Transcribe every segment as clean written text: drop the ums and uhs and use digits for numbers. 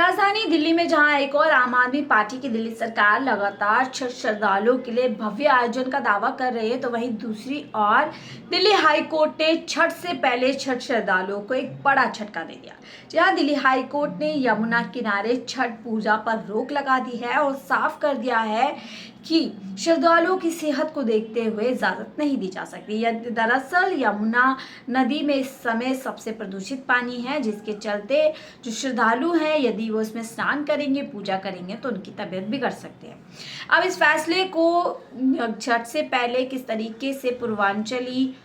राजधानी दिल्ली में जहां एक और आम आदमी पार्टी की दिल्ली सरकार लगातार छठ श्रद्धालुओं के लिए भव्य आयोजन का दावा कर रही है, तो वहीं दूसरी ओर दिल्ली हाई कोर्ट ने छठ से पहले छठ श्रद्धालुओं को एक बड़ा झटका दे दिया। जहां दिल्ली हाई कोर्ट ने यमुना किनारे छठ पूजा पर रोक लगा दी है और साफ कर दिया है कि श्रद्धालुओं की सेहत को देखते हुए इजाजत नहीं दी जा सकती। दरअसल यमुना नदी में इस समय सबसे प्रदूषित पानी है, जिसके चलते जो श्रद्धालु हैं यदि वो इसमें स्नान करेंगे, पूजा करेंगे तो उनकी तबीयत बिगड़ सकती है। अब इस फैसले को छठ से पहले किस तरीके से पूर्वांचली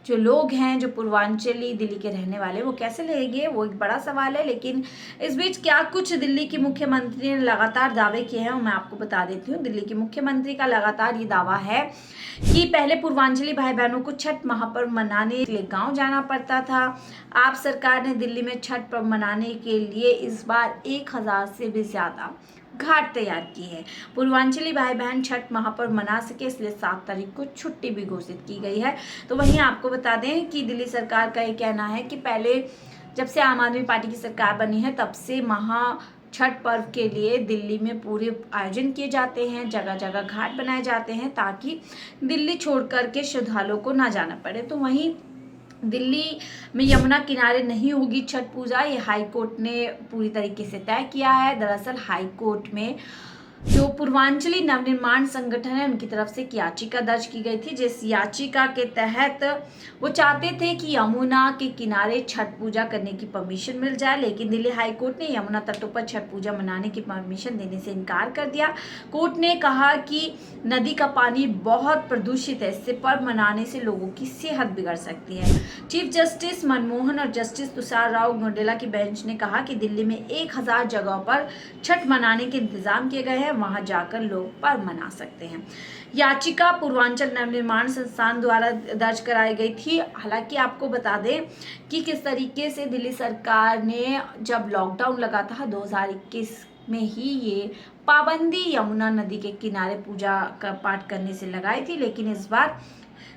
जो लोग हैं, जो पूर्वांचली दिल्ली के रहने वाले, वो कैसे लेंगे, वो एक बड़ा सवाल है। लेकिन इस बीच क्या कुछ दिल्ली की मुख्यमंत्री ने लगातार दावे किए हैं, मैं आपको बता देती हूँ। दिल्ली की मुख्यमंत्री का लगातार ये दावा है कि पहले पूर्वांचली भाई बहनों को छठ महापर्व मनाने के लिए गांव जाना पड़ता था। आप सरकार ने दिल्ली में छठ पर्व मनाने के लिए इस बार 1000 से भी ज्यादा घाट तैयार की है। पूर्वांचली भाई बहन छठ महापर्व मना सके, इसलिए 7 तारीख को छुट्टी भी घोषित की गई है। तो वहीं आपको बता दें कि दिल्ली सरकार का ये कहना है कि पहले जब से आम आदमी पार्टी की सरकार बनी है तब से छठ पर्व के लिए दिल्ली में पूरे आयोजन किए जाते हैं, जगह जगह घाट बनाए जाते हैं ताकि दिल्ली छोड़ करके श्रद्धालुओं को ना जाना पड़े। तो वहीं दिल्ली में यमुना किनारे नहीं होगी छठ पूजा, ये हाई कोर्ट ने पूरी तरीके से तय किया है। दरअसल हाई कोर्ट में जो पूर्वांचली नवनिर्माण संगठन है उनकी तरफ से एक याचिका दर्ज की गई थी, जिस याचिका के तहत वो चाहते थे कि यमुना के किनारे छठ पूजा करने की परमिशन मिल जाए, लेकिन दिल्ली हाई कोर्ट ने यमुना तटों पर छठ पूजा मनाने की परमिशन देने से इनकार कर दिया। कोर्ट ने कहा कि नदी का पानी बहुत प्रदूषित है, इससे पर्व मनाने से लोगों की सेहत बिगड़ सकती है। चीफ जस्टिस मनमोहन और जस्टिस तुषार राव गोंडेला की बेंच ने कहा कि दिल्ली में 1000 जगहों पर छठ मनाने के इंतजाम किए गए हैं, वहां जाकर लोग पर्व मना सकते हैं। याचिका पूर्वांचल नवनिर्माण संस्थान द्वारा दर्ज कराई गई थी। हालांकि आपको बता दें कि किस तरीके से दिल्ली सरकार ने जब लॉकडाउन लगा था 2021 में ही ये पाबंदी यमुना नदी के किनारे पूजा का पाठ करने से लगाई थी, लेकिन इस बार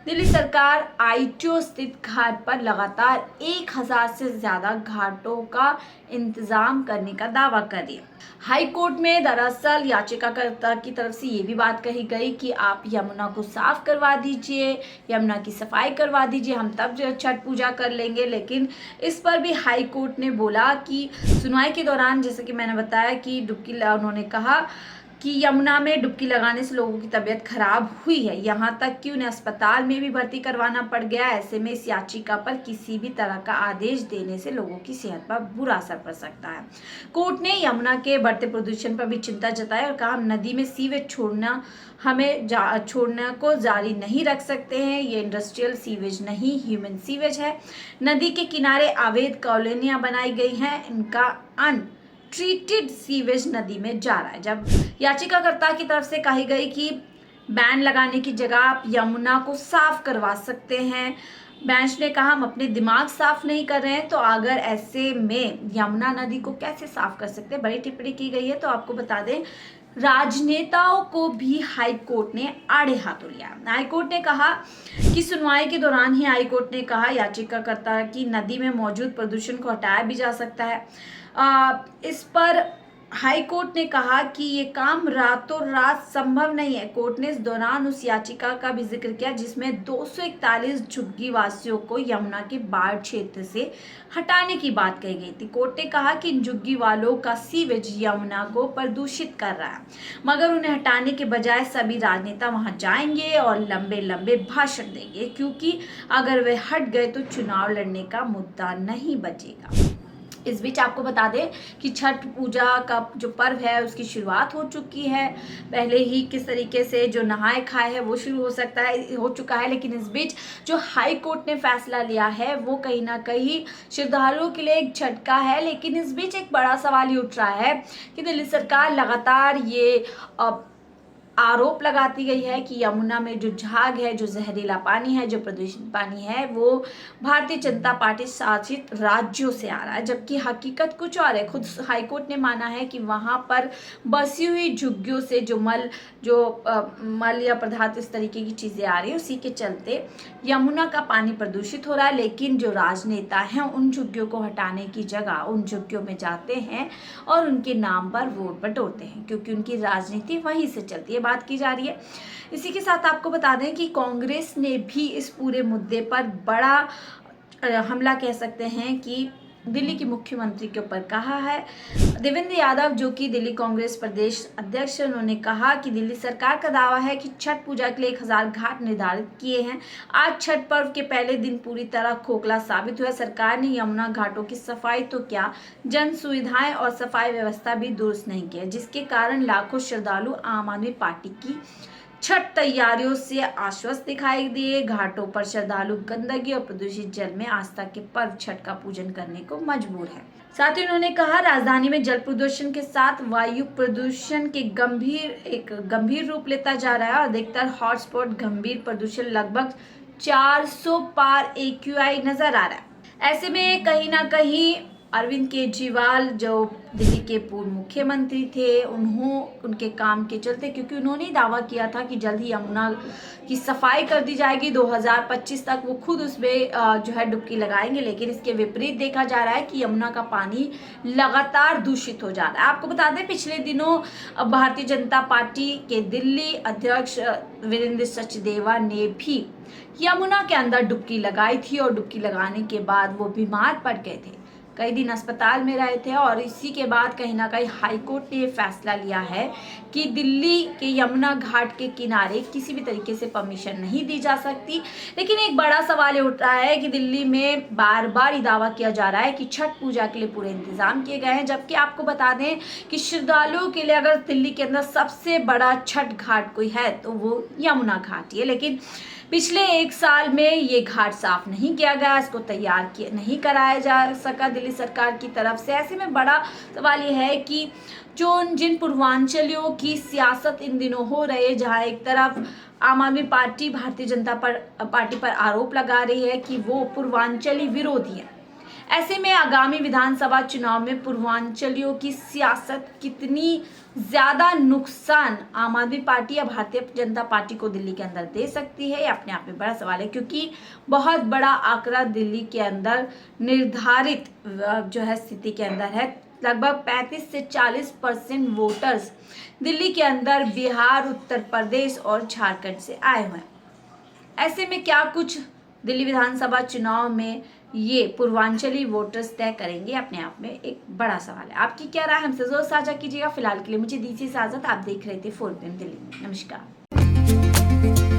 दिल्ली सरकार आईटीओ स्थित घाट पर लगातार 1000 से ज्यादा घाटों का इंतजाम करने का दावा कर रही है। हाई कोर्ट में दरअसल याचिकाकर्ता की तरफ से ये भी बात कही गई कि आप यमुना को साफ करवा दीजिए, यमुना की सफाई करवा दीजिए, हम तब छठ पूजा कर लेंगे। लेकिन इस पर भी हाई कोर्ट ने बोला कि सुनवाई के दौरान, जैसे कि मैंने बताया कि उन्होंने कहा कि यमुना में डुबकी लगाने से लोगों की तबीयत खराब हुई है, यहाँ तक कि उन्हें अस्पताल में भी भर्ती करवाना पड़ गया। ऐसे में इस याचिका पर किसी भी तरह का आदेश देने से लोगों की सेहत पर बुरा असर पड़ सकता है। कोर्ट ने यमुना के बढ़ते प्रदूषण पर भी चिंता जताई और कहा, हम नदी में सीवेज छोड़ने को जारी नहीं रख सकते हैं। ये इंडस्ट्रियल सीवेज नहीं, ह्यूमन सीवेज है। नदी के किनारे अवैध कॉलोनियां बनाई गई हैं, इनका ट्रीटेड सीवेज नदी में जा रहा है। जब याचिकाकर्ता की तरफ से कही गई कि बैन लगाने की जगह आप यमुना को साफ करवा सकते हैं, बेंच ने कहा हम अपने दिमाग साफ नहीं कर रहे हैं, तो अगर ऐसे में यमुना नदी को कैसे साफ कर सकते हैं, बड़ी टिप्पणी की गई है। तो आपको बता दें राजनेताओं को भी हाई कोर्ट ने आड़े हाथों लिया। हाई कोर्ट ने कहा कि सुनवाई के दौरान ही हाई कोर्ट ने कहा याचिकाकर्ता की नदी में मौजूद प्रदूषण को हटाया भी जा सकता है। इस पर हाई कोर्ट ने कहा कि ये काम रातों रात संभव नहीं है। कोर्ट ने इस दौरान उस याचिका का भी जिक्र किया जिसमें 241 झुग्गी वासियों को यमुना के बाढ़ क्षेत्र से हटाने की बात कही गई थी। कोर्ट ने कहा कि इन झुग्गी वालों का सीवेज यमुना को प्रदूषित कर रहा है, मगर उन्हें हटाने के बजाय सभी राजनेता वहां जाएंगे और लंबे लंबे भाषण देंगे, क्योंकि अगर वे हट गए तो चुनाव लड़ने का मुद्दा नहीं बचेगा। इस बीच आपको बता दें कि छठ पूजा का जो पर्व है उसकी शुरुआत हो चुकी है। पहले ही किस तरीके से जो नहाए खाए है वो शुरू हो चुका है, लेकिन इस बीच जो हाई कोर्ट ने फैसला लिया है वो कहीं ना कहीं श्रद्धालुओं के लिए एक झटका है। लेकिन इस बीच एक बड़ा सवाल ये उठ रहा है कि दिल्ली सरकार लगातार ये आरोप लगाती गई है कि यमुना में जो झाग है, जो जहरीला पानी है, जो प्रदूषित पानी है, वो भारतीय जनता पार्टी शासित राज्यों से आ रहा है, जबकि हकीकत कुछ और है। खुद हाईकोर्ट ने माना है कि वहां पर बसी हुई झुग्गियों से जो मल या पदार्थ इस तरीके की चीजें आ रही है, उसी के चलते यमुना का पानी प्रदूषित हो रहा है। लेकिन जो राजनेता हैं उन झुग्गियों को हटाने की जगह उन झुग्गियों में जाते हैं और उनके नाम पर वोट बटोरते हैं, क्योंकि उनकी राजनीति वहीं से चलती है, बात की जा रही है। इसी के साथ आपको बता दें कि कांग्रेस ने भी इस पूरे मुद्दे पर बड़ा हमला कह सकते हैं कि दिल्ली की मुख्यमंत्री के ऊपर कहा है। देवेंद्र यादव जो कि दिल्ली कांग्रेस प्रदेश अध्यक्ष, उन्होंने कहा कि दिल्ली सरकार का दावा है कि छठ पूजा के लिए 1000 घाट निर्धारित किए हैं। आज छठ पर्व के पहले दिन पूरी तरह खोखला साबित हुआ। सरकार ने यमुना घाटों की सफाई तो क्या, जन सुविधाएं और सफाई व्यवस्था भी दुरुस्त नहीं की है, जिसके कारण लाखों श्रद्धालु आम आदमी पार्टी की छठ तैयारियों से आश्वस्त दिखाई दिए। घाटों पर श्रद्धालु गंदगी और प्रदूषित जल में आस्था के पर्व छठ का पूजन करने को मजबूर है। साथ ही उन्होंने कहा, राजधानी में जल प्रदूषण के साथ वायु प्रदूषण के गंभीर रूप लेता जा रहा है और अधिकतर हॉटस्पॉट गंभीर प्रदूषण लगभग 400 पार AQI नजर आ रहा है। ऐसे में कहीं ना कहीं अरविंद केजरीवाल जो दिल्ली के पूर्व मुख्यमंत्री थे, उनके काम के चलते, क्योंकि उन्होंने दावा किया था कि जल्द ही यमुना की सफाई कर दी जाएगी, 2025 तक वो खुद उसमें जो है डुबकी लगाएंगे। लेकिन इसके विपरीत देखा जा रहा है कि यमुना का पानी लगातार दूषित हो जा रहा है। आपको बता दें, पिछले दिनों भारतीय जनता पार्टी के दिल्ली अध्यक्ष वीरेंद्र सचदेवा ने भी यमुना के अंदर डुबकी लगाई थी और डुबकी लगाने के बाद वो बीमार पड़ गए थे, कई दिन अस्पताल में रहे थे। और इसी के बाद कहीं ना कहीं हाईकोर्ट ने ये फैसला लिया है कि दिल्ली के यमुना घाट के किनारे किसी भी तरीके से परमिशन नहीं दी जा सकती। लेकिन एक बड़ा सवाल ये उठ रहा है कि दिल्ली में बार बार ये दावा किया जा रहा है कि छठ पूजा के लिए पूरे इंतजाम किए गए हैं, जबकि आपको बता दें कि श्रद्धालुओं के लिए अगर दिल्ली के अंदर सबसे बड़ा छठ घाट कोई है तो वो यमुना घाट ही है। लेकिन पिछले 1 साल में ये घाट साफ नहीं किया गया, इसको तैयार नहीं कराया जा सका दिल्ली सरकार की तरफ से। ऐसे में बड़ा सवाल ये है कि जिन पूर्वांचलियों की सियासत इन दिनों हो रही है, जहां एक तरफ आम आदमी पार्टी भारतीय जनता पार्टी पर आरोप लगा रही है कि वो पूर्वांचली विरोधी है, ऐसे में आगामी विधानसभा चुनाव में पूर्वांचलियों की सियासत कितनी ज्यादा नुकसान आम आदमी पार्टी या भारतीय जनता पार्टी को दिल्ली के अंदर दे सकती है, ये अपने आप में बड़ा सवाल है। क्योंकि बहुत बड़ा आंकड़ा दिल्ली के अंदर निर्धारित जो है स्थिति के अंदर है, लगभग 35 से 40% वोटर्स दिल्ली के अंदर बिहार, उत्तर प्रदेश और झारखंड से आए हुए हैं। ऐसे में क्या कुछ दिल्ली विधानसभा चुनाव में ये पूर्वांचली वोटर्स तय करेंगे, अपने आप में एक बड़ा सवाल है। आपकी क्या राय, हमसे जरूर साझा कीजिएगा। फिलहाल के लिए मुझे दीजिए इजाजत। आप देख रहे थे 4PM दिल्ली। नमस्कार।